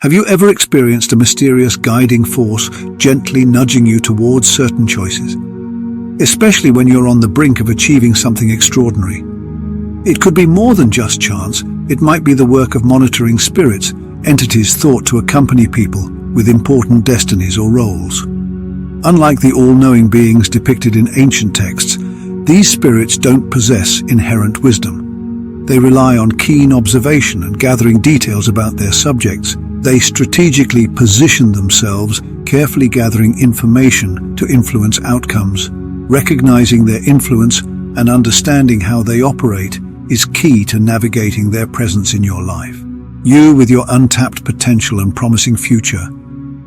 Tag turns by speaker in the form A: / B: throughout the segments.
A: Have you ever experienced a mysterious guiding force gently nudging you towards certain choices? Especially when you're on the brink of achieving something extraordinary. It could be more than just chance. It might be the work of monitoring spirits, entities thought to accompany people with important destinies or roles. Unlike the all-knowing beings depicted in ancient texts, these spirits don't possess inherent wisdom. They rely on keen observation and gathering details about their subjects. They strategically position themselves, carefully gathering information to influence outcomes. Recognizing their influence and understanding how they operate is key to navigating their presence in your life. You, with your untapped potential and promising future,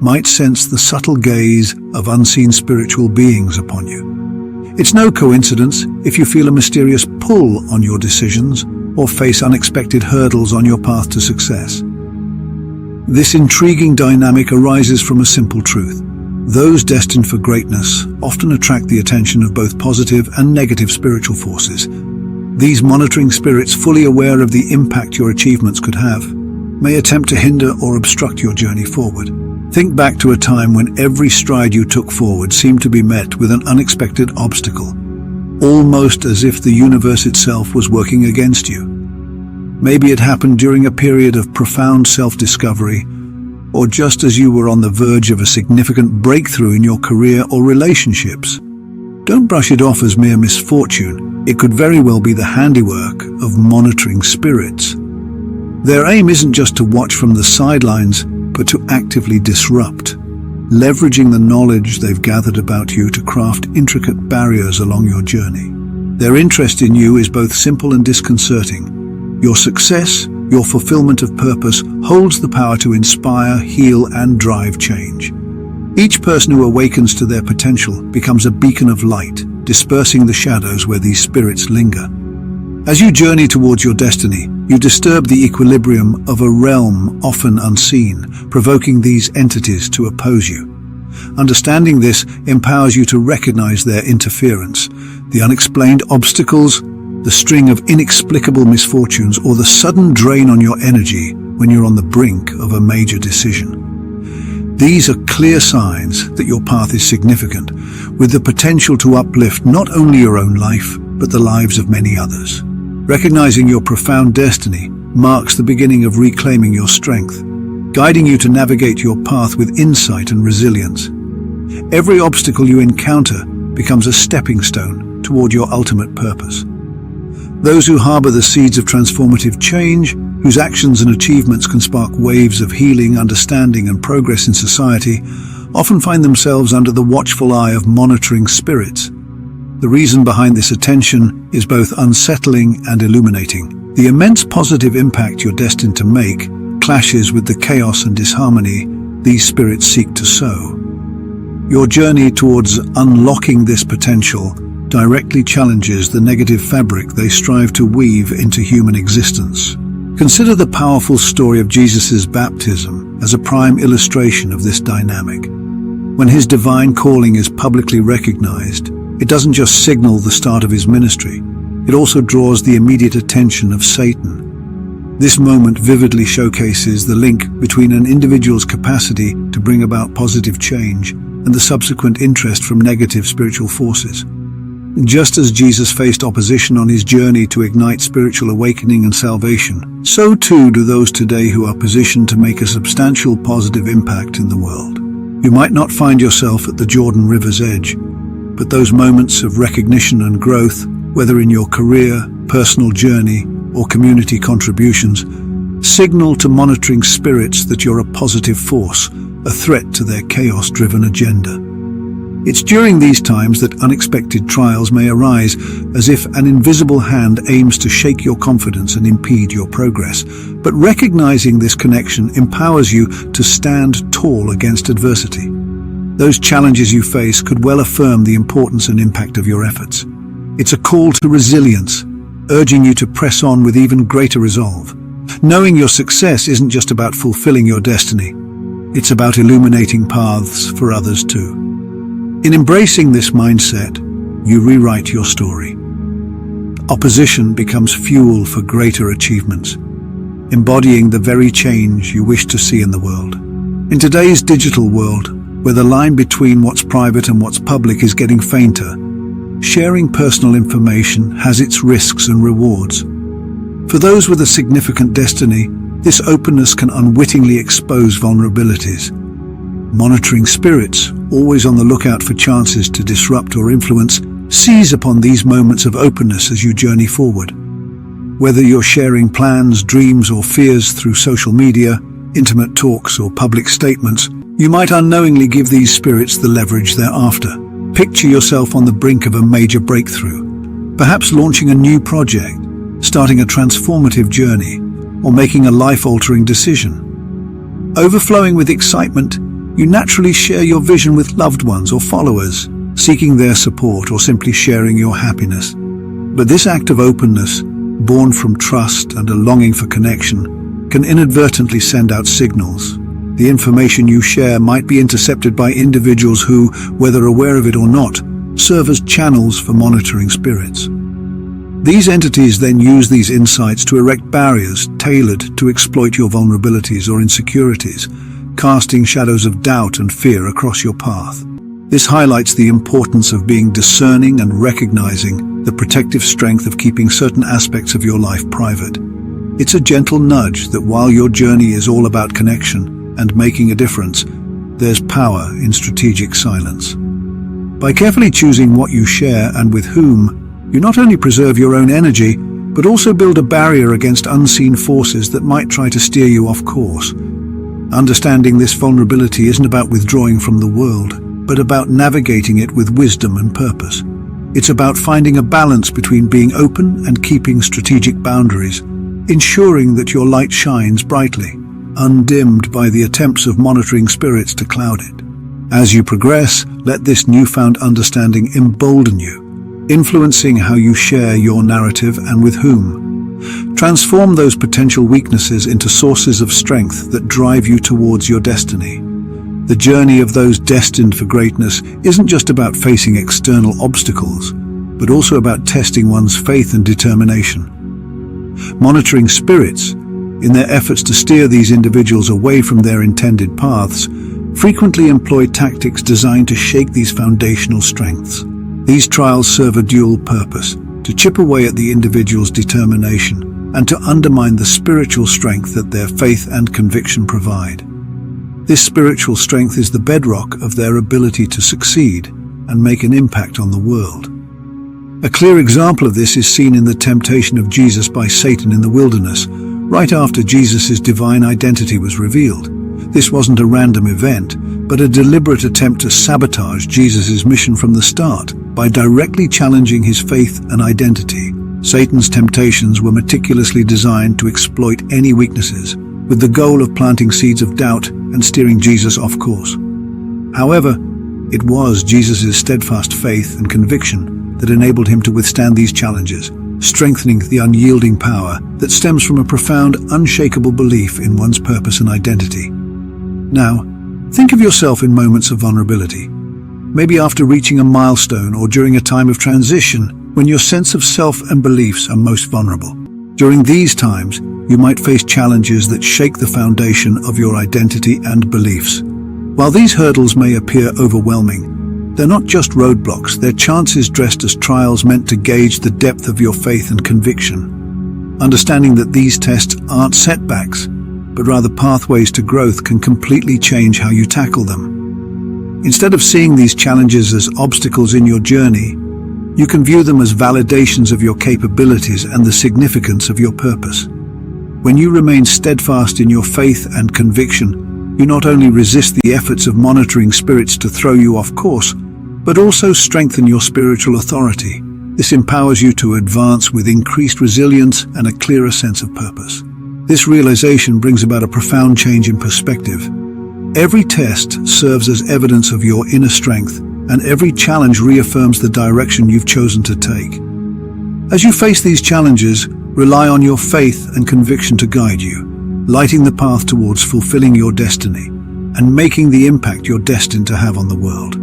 A: might sense the subtle gaze of unseen spiritual beings upon you. It's no coincidence if you feel a mysterious pull on your decisions or face unexpected hurdles on your path to success. This intriguing dynamic arises from a simple truth. Those destined for greatness often attract the attention of both positive and negative spiritual forces. These monitoring spirits, fully aware of the impact your achievements could have, may attempt to hinder or obstruct your journey forward. Think back to a time when every stride you took forward seemed to be met with an unexpected obstacle, almost as if the universe itself was working against you. Maybe it happened during a period of profound self-discovery, or just as you were on the verge of a significant breakthrough in your career or relationships. Don't brush it off as mere misfortune. It could very well be the handiwork of monitoring spirits. Their aim isn't just to watch from the sidelines, but to actively disrupt, leveraging the knowledge they've gathered about you to craft intricate barriers along your journey. Their interest in you is both simple and disconcerting. Your success, your fulfillment of purpose, holds the power to inspire, heal, and drive change. Each person who awakens to their potential becomes a beacon of light, dispersing the shadows where these spirits linger. As you journey towards your destiny, you disturb the equilibrium of a realm often unseen, provoking these entities to oppose you. Understanding this empowers you to recognize their interference, the unexplained obstacles, the string of inexplicable misfortunes, or the sudden drain on your energy when you're on the brink of a major decision. These are clear signs that your path is significant, with the potential to uplift not only your own life, but the lives of many others. Recognizing your profound destiny marks the beginning of reclaiming your strength, guiding you to navigate your path with insight and resilience. Every obstacle you encounter becomes a stepping stone toward your ultimate purpose. Those who harbor the seeds of transformative change, whose actions and achievements can spark waves of healing, understanding, and progress in society, often find themselves under the watchful eye of monitoring spirits. The reason behind this attention is both unsettling and illuminating. The immense positive impact you're destined to make clashes with the chaos and disharmony these spirits seek to sow. Your journey towards unlocking this potential directly challenges the negative fabric they strive to weave into human existence. Consider the powerful story of Jesus' baptism as a prime illustration of this dynamic. When his divine calling is publicly recognized, it doesn't just signal the start of his ministry, it also draws the immediate attention of Satan. This moment vividly showcases the link between an individual's capacity to bring about positive change and the subsequent interest from negative spiritual forces. Just as Jesus faced opposition on his journey to ignite spiritual awakening and salvation, so too do those today who are positioned to make a substantial positive impact in the world. You might not find yourself at the Jordan River's edge, but those moments of recognition and growth, whether in your career, personal journey, or community contributions, signal to monitoring spirits that you're a positive force, a threat to their chaos-driven agenda. It's during these times that unexpected trials may arise, as if an invisible hand aims to shake your confidence and impede your progress. But recognizing this connection empowers you to stand tall against adversity. Those challenges you face could well affirm the importance and impact of your efforts. It's a call to resilience, urging you to press on with even greater resolve. Knowing your success isn't just about fulfilling your destiny, it's about illuminating paths for others too. In embracing this mindset, you rewrite your story. Opposition becomes fuel for greater achievements. embodying the very change you wish to see in the world. In today's digital world, where the line between what's private and what's public is getting fainter, sharing personal information has its risks and rewards. For those with a significant destiny, this openness can unwittingly expose vulnerabilities. Monitoring spirits, always on the lookout for chances to disrupt or influence, seize upon these moments of openness as you journey forward. Whether you're sharing plans, dreams, or fears through social media, intimate talks, or public statements, you might unknowingly give these spirits the leverage they're after. Picture yourself on the brink of a major breakthrough, perhaps launching a new project, starting a transformative journey, or making a life-altering decision. Overflowing with excitement, you naturally share your vision with loved ones or followers, seeking their support or simply sharing your happiness. But this act of openness, born from trust and a longing for connection, can inadvertently send out signals. The information you share might be intercepted by individuals who, whether aware of it or not, serve as channels for monitoring spirits. These entities then use these insights to erect barriers tailored to exploit your vulnerabilities or insecurities, casting shadows of doubt and fear across your path. This highlights the importance of being discerning and recognizing the protective strength of keeping certain aspects of your life private. It's a gentle nudge that while your journey is all about connection and making a difference, there's power in strategic silence. By carefully choosing what you share and with whom, you not only preserve your own energy, but also build a barrier against unseen forces that might try to steer you off course. Understanding this vulnerability isn't about withdrawing from the world, but about navigating it with wisdom and purpose. It's about finding a balance between being open and keeping strategic boundaries, ensuring that your light shines brightly, undimmed by the attempts of monitoring spirits to cloud it. As you progress, let this newfound understanding embolden you, influencing how you share your narrative and with whom. Transform those potential weaknesses into sources of strength that drive you towards your destiny. The journey of those destined for greatness isn't just about facing external obstacles, but also about testing one's faith and determination. Monitoring spirits, in their efforts to steer these individuals away from their intended paths, frequently employ tactics designed to shake these foundational strengths. These trials serve a dual purpose: to chip away at the individual's determination and to undermine the spiritual strength that their faith and conviction provide. This spiritual strength is the bedrock of their ability to succeed and make an impact on the world. A clear example of this is seen in the temptation of Jesus by Satan in the wilderness, right after Jesus' divine identity was revealed. This wasn't a random event, but a deliberate attempt to sabotage Jesus' mission from the start by directly challenging his faith and identity. Satan's temptations were meticulously designed to exploit any weaknesses, with the goal of planting seeds of doubt and steering Jesus off course. However, it was Jesus' steadfast faith and conviction that enabled him to withstand these challenges, strengthening the unyielding power that stems from a profound, unshakable belief in one's purpose and identity. Now, think of yourself in moments of vulnerability, maybe after reaching a milestone or during a time of transition when your sense of self and beliefs are most vulnerable. During these times, you might face challenges that shake the foundation of your identity and beliefs. While these hurdles may appear overwhelming, they're not just roadblocks, they're chances dressed as trials meant to gauge the depth of your faith and conviction. Understanding that these tests aren't setbacks, but rather pathways to growth can completely change how you tackle them. Instead of seeing these challenges as obstacles in your journey, you can view them as validations of your capabilities and the significance of your purpose. When you remain steadfast in your faith and conviction, you not only resist the efforts of monitoring spirits to throw you off course, but also strengthen your spiritual authority. This empowers you to advance with increased resilience and a clearer sense of purpose. This realization brings about a profound change in perspective. Every test serves as evidence of your inner strength, and every challenge reaffirms the direction you've chosen to take. As you face these challenges, rely on your faith and conviction to guide you, lighting the path towards fulfilling your destiny and making the impact you're destined to have on the world.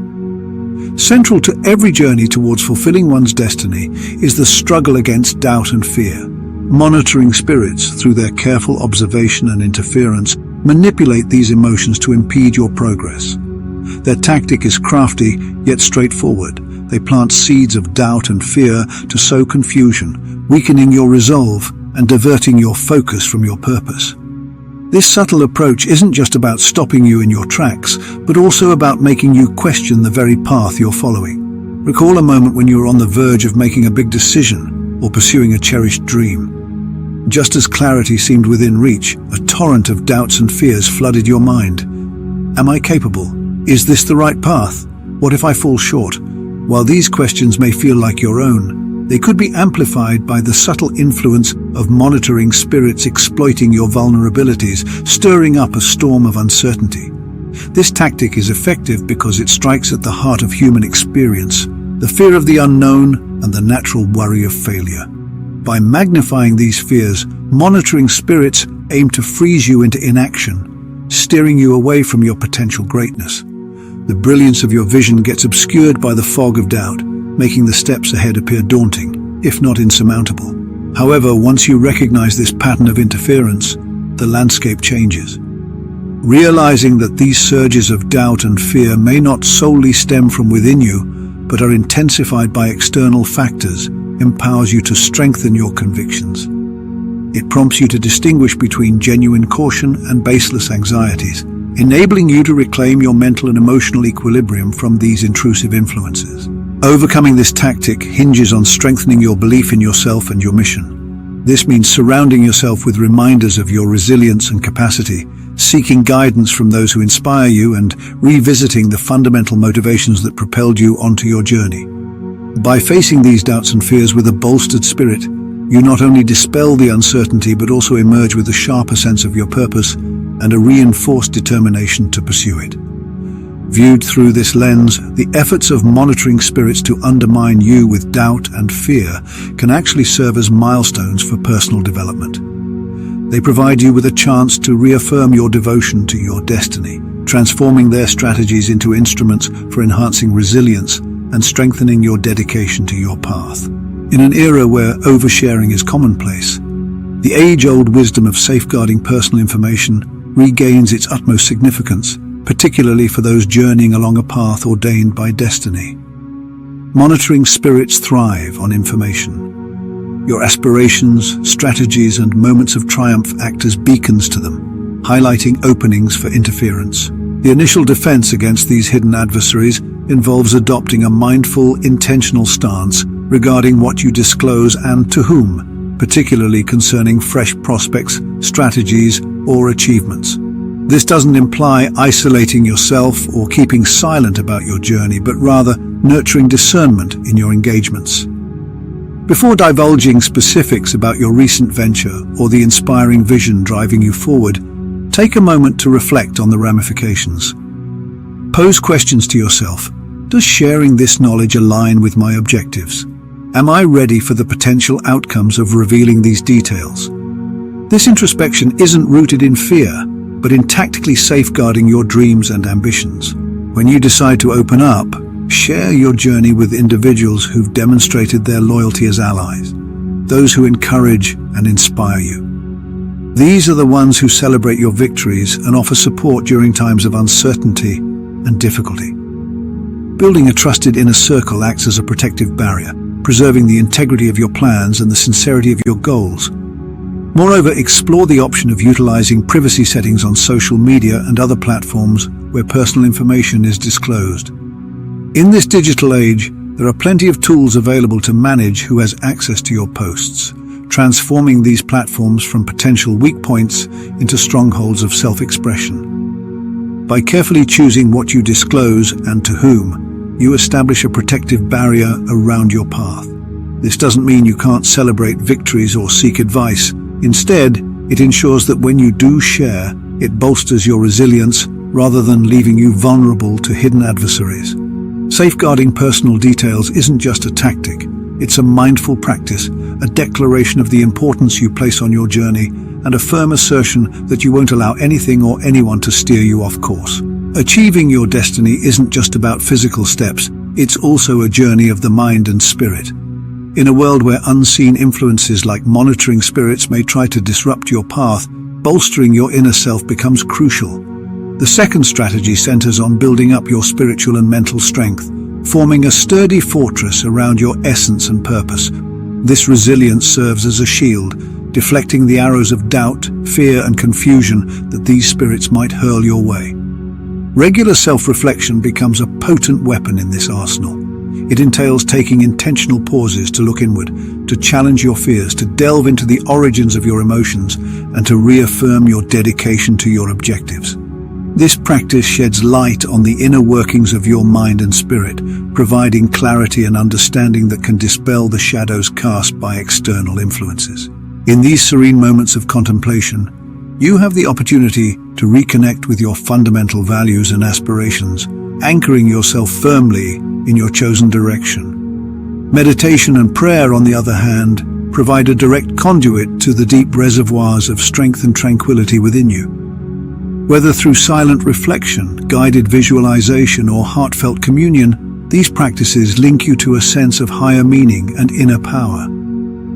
A: Central to every journey towards fulfilling one's destiny is the struggle against doubt and fear. Monitoring spirits, through their careful observation and interference, manipulate these emotions to impede your progress. Their tactic is crafty, yet straightforward. They plant seeds of doubt and fear to sow confusion, weakening your resolve and diverting your focus from your purpose. This subtle approach isn't just about stopping you in your tracks, but also about making you question the very path you're following. Recall a moment when you were on the verge of making a big decision or pursuing a cherished dream. Just as clarity seemed within reach, a torrent of doubts and fears flooded your mind. Am I capable? Is this the right path? What if I fall short? While these questions may feel like your own, they could be amplified by the subtle influence of monitoring spirits exploiting your vulnerabilities, stirring up a storm of uncertainty. This tactic is effective because it strikes at the heart of human experience, the fear of the unknown and the natural worry of failure. By magnifying these fears, monitoring spirits aim to freeze you into inaction, steering you away from your potential greatness. The brilliance of your vision gets obscured by the fog of doubt, making the steps ahead appear daunting, if not insurmountable. However, once you recognize this pattern of interference, the landscape changes. Realizing that these surges of doubt and fear may not solely stem from within you, but are intensified by external factors, empowers you to strengthen your convictions. It prompts you to distinguish between genuine caution and baseless anxieties, enabling you to reclaim your mental and emotional equilibrium from these intrusive influences. Overcoming this tactic hinges on strengthening your belief in yourself and your mission. This means surrounding yourself with reminders of your resilience and capacity, seeking guidance from those who inspire you, and revisiting the fundamental motivations that propelled you onto your journey. By facing these doubts and fears with a bolstered spirit, you not only dispel the uncertainty but also emerge with a sharper sense of your purpose and a reinforced determination to pursue it. Viewed through this lens, the efforts of monitoring spirits to undermine you with doubt and fear can actually serve as milestones for personal development. They provide you with a chance to reaffirm your devotion to your destiny, transforming their strategies into instruments for enhancing resilience and strengthening your dedication to your path. In an era where oversharing is commonplace, the age-old wisdom of safeguarding personal information regains its utmost significance, particularly for those journeying along a path ordained by destiny. Monitoring spirits thrive on information. Your aspirations, strategies, and moments of triumph act as beacons to them, highlighting openings for interference. The initial defense against these hidden adversaries involves adopting a mindful, intentional stance regarding what you disclose and to whom, particularly concerning fresh prospects, strategies, or achievements. This doesn't imply isolating yourself or keeping silent about your journey, but rather nurturing discernment in your engagements. Before divulging specifics about your recent venture or the inspiring vision driving you forward, take a moment to reflect on the ramifications. Pose questions to yourself. Does sharing this knowledge align with my objectives? Am I ready for the potential outcomes of revealing these details? This introspection isn't rooted in fear, but in tactically safeguarding your dreams and ambitions. When you decide to open up, share your journey with individuals who've demonstrated their loyalty as allies, those who encourage and inspire you. These are the ones who celebrate your victories and offer support during times of uncertainty and difficulty. Building a trusted inner circle acts as a protective barrier, preserving the integrity of your plans and the sincerity of your goals. Moreover, explore the option of utilizing privacy settings on social media and other platforms where personal information is disclosed. In this digital age, there are plenty of tools available to manage who has access to your posts, transforming these platforms from potential weak points into strongholds of self-expression. By carefully choosing what you disclose and to whom, you establish a protective barrier around your path. This doesn't mean you can't celebrate victories or seek advice. Instead, it ensures that when you do share, it bolsters your resilience rather than leaving you vulnerable to hidden adversaries. Safeguarding personal details isn't just a tactic, it's a mindful practice, a declaration of the importance you place on your journey, and a firm assertion that you won't allow anything or anyone to steer you off course. Achieving your destiny isn't just about physical steps, it's also a journey of the mind and spirit. In a world where unseen influences like monitoring spirits may try to disrupt your path, bolstering your inner self becomes crucial. The second strategy centers on building up your spiritual and mental strength, forming a sturdy fortress around your essence and purpose. This resilience serves as a shield, deflecting the arrows of doubt, fear, and confusion that these spirits might hurl your way. Regular self-reflection becomes a potent weapon in this arsenal. It entails taking intentional pauses to look inward, to challenge your fears, to delve into the origins of your emotions, and to reaffirm your dedication to your objectives. This practice sheds light on the inner workings of your mind and spirit, providing clarity and understanding that can dispel the shadows cast by external influences. In these serene moments of contemplation, you have the opportunity to reconnect with your fundamental values and aspirations, anchoring yourself firmly in your chosen direction. Meditation and prayer, on the other hand, provide a direct conduit to the deep reservoirs of strength and tranquility within you. Whether through silent reflection, guided visualization, or heartfelt communion, these practices link you to a sense of higher meaning and inner power.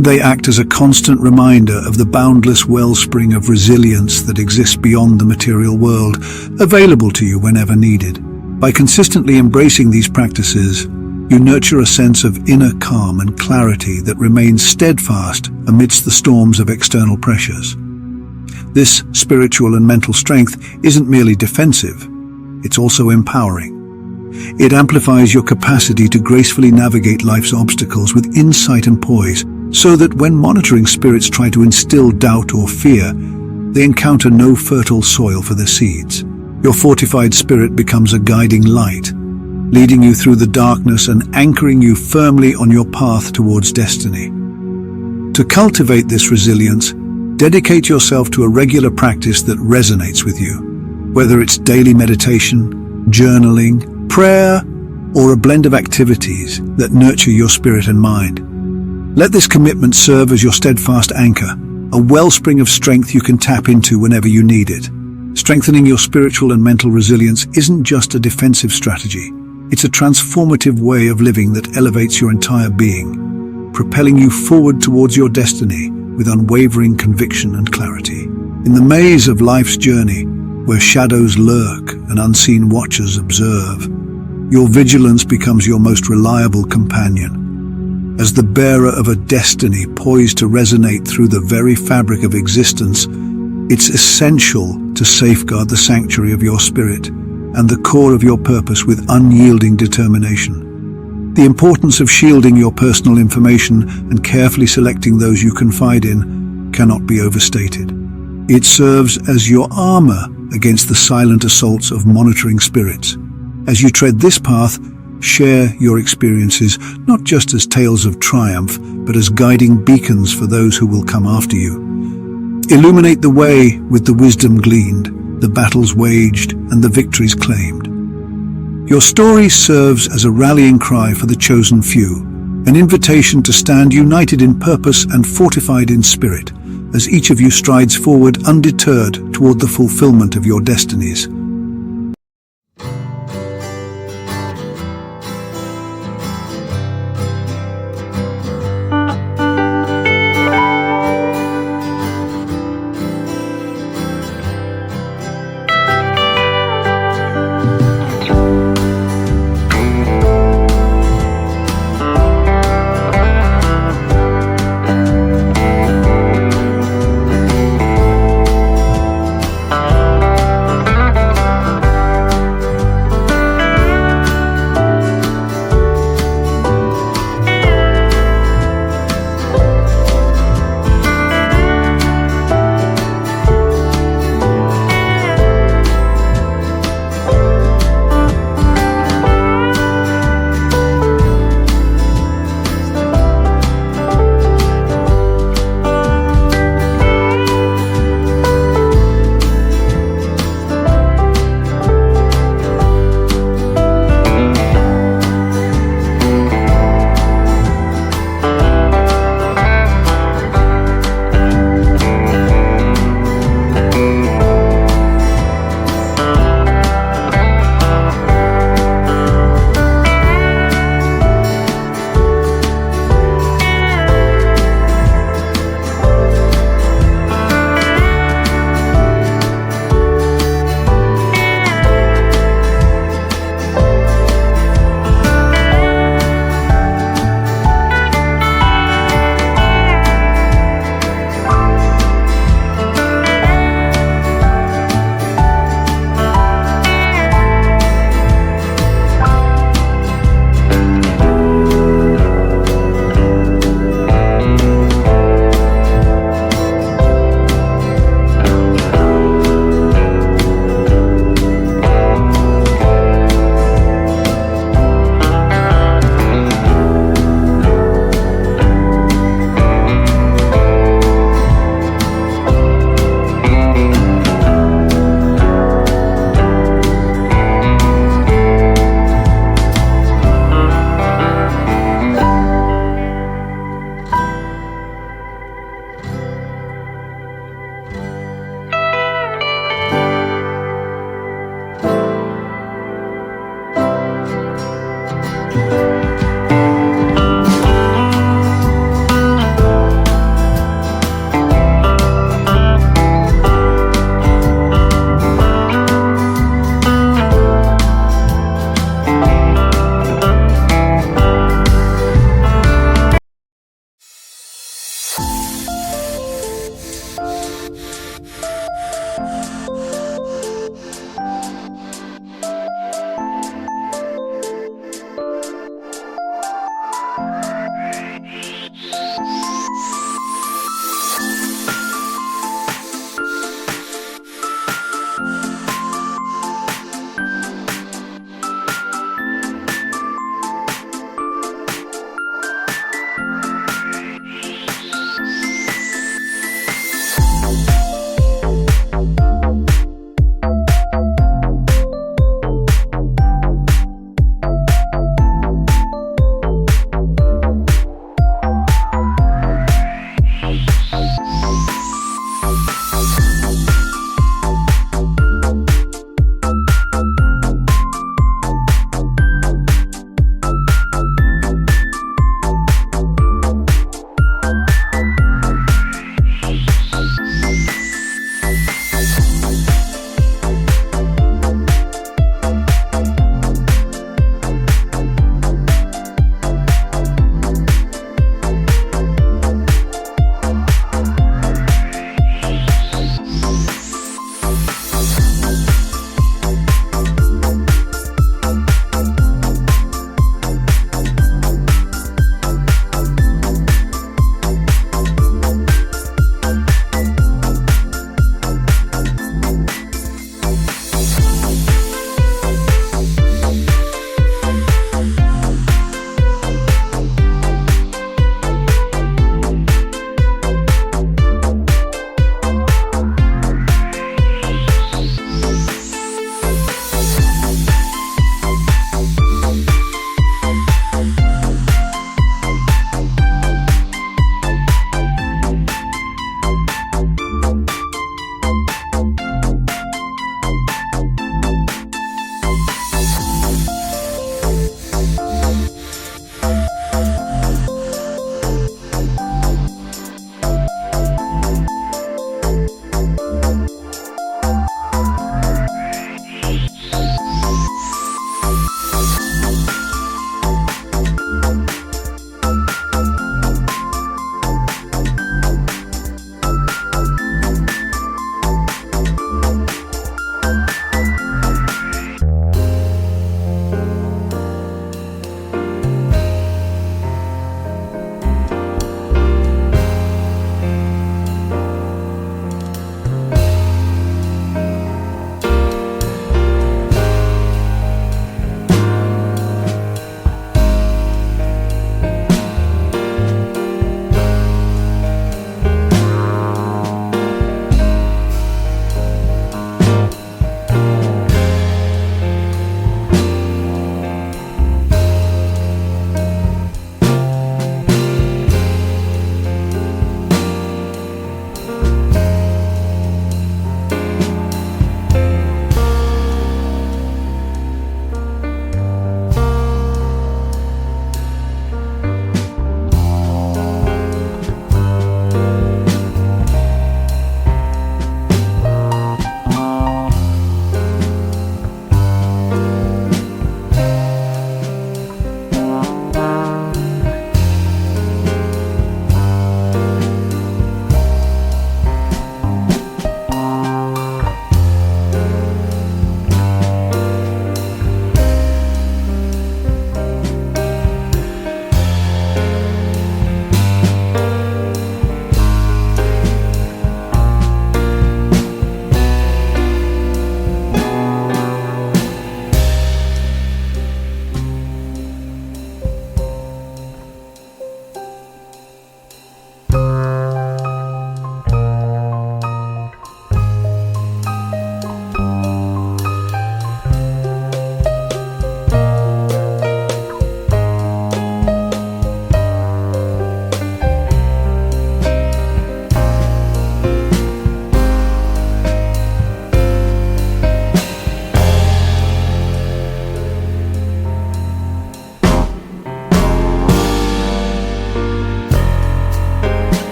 A: They act as a constant reminder of the boundless wellspring of resilience that exists beyond the material world, available to you whenever needed. By consistently embracing these practices, you nurture a sense of inner calm and clarity that remains steadfast amidst the storms of external pressures. This spiritual and mental strength isn't merely defensive, it's also empowering. It amplifies your capacity to gracefully navigate life's obstacles with insight and poise, so that when monitoring spirits try to instill doubt or fear, they encounter no fertile soil for their seeds. Your fortified spirit becomes a guiding light, leading you through the darkness and anchoring you firmly on your path towards destiny. To cultivate this resilience, dedicate yourself to a regular practice that resonates with you, whether it's daily meditation, journaling, prayer, or a blend of activities that nurture your spirit and mind. Let this commitment serve as your steadfast anchor, a wellspring of strength you can tap into whenever you need it. Strengthening your spiritual and mental resilience isn't just a defensive strategy. It's a transformative way of living that elevates your entire being, propelling you forward towards your destiny with unwavering conviction and clarity. In the maze of life's journey, where shadows lurk and unseen watchers observe, your vigilance becomes your most reliable companion. As the bearer of a destiny poised to resonate through the very fabric of existence, it's essential to safeguard the sanctuary of your spirit and the core of your purpose with unyielding determination. The importance of shielding your personal information and carefully selecting those you confide in cannot be overstated. It serves as your armor against the silent assaults of monitoring spirits. As you tread this path, share your experiences not just as tales of triumph, but as guiding beacons for those who will come after you. Illuminate the way with the wisdom gleaned, the battles waged, and the victories claimed. Your story serves as a rallying cry for the chosen few, an invitation to stand united in purpose and fortified in spirit, as each of you strides forward undeterred toward the fulfillment of your destinies.